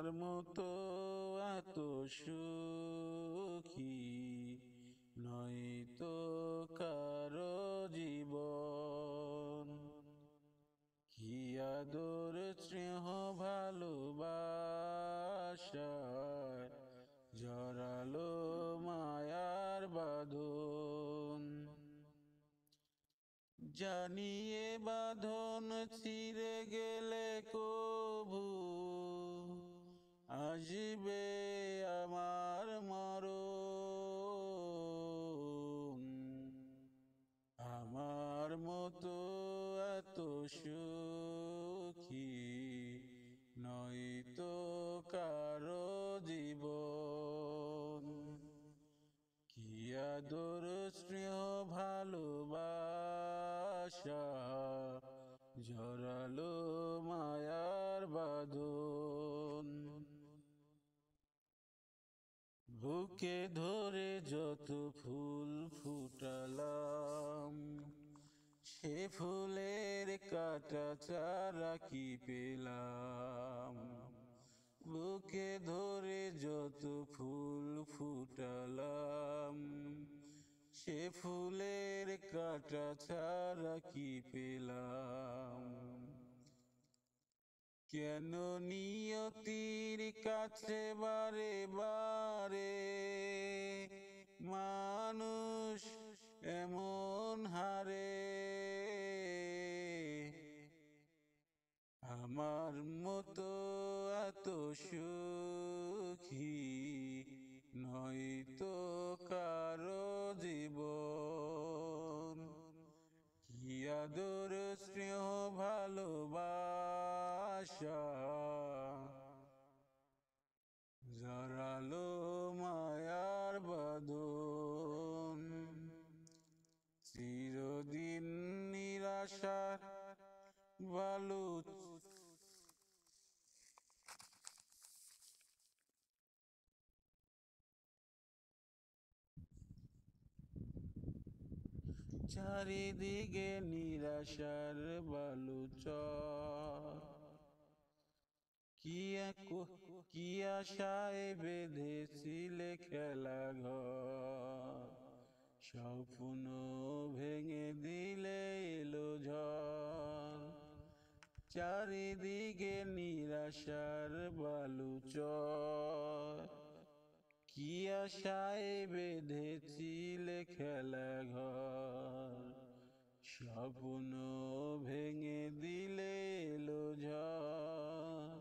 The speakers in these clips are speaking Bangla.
আমার মতো এত সুখী নয়তো কারো জীবন। কি আদর স্নেহ ভালোবাসায় জড়ালো মায়ার বাঁধন। জানিয়ে বাঁধন ছিঁড়ে গেলে কভু আসবে আমার মরণ। আমার মতো এত সুখী নয়তো কারো জীবন। কি আদর স্নেহ ভালোবাসা জড়ালো মায়ার বাঁধন। বুকে ধরে যত ফুল ফুটালাম, সে ফুলের কাটা চারা কি পেলাম। বুকে ধরে যত ফুল ফুটালাম, সে ফুলের কাটা ছাড়া কি পেলাম। কেন নিয়তির কাছে বারে বারে মানুষ এমন হারে। আমার মতো এত সুখী নয়তো কারো জীবন। কি আদর স্নেহ ভালোবাসা জড়ালো মায়ার বাঁধন। চিরদিন নিরাশার বালু চারিদিকে নিরাশার বালুচর। কি আশায় বেঁধেছিলে খেলা ঘর, স্বপ্ন ভেঙে দিলে এলো ঝড়। চারিদিকে নিরাশার বালুচর, কি আশায় বেঁধেছিলে খেলা ঘর, স্বপ্ন ভেঙে দিলে এলো ঝড়।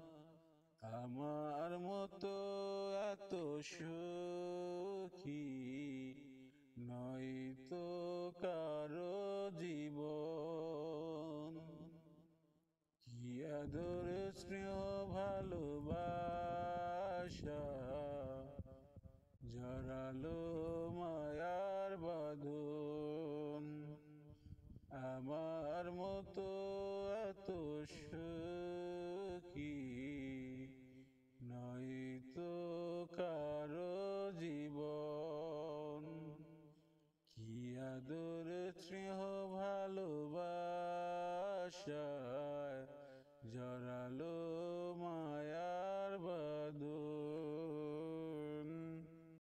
আমার মতো এত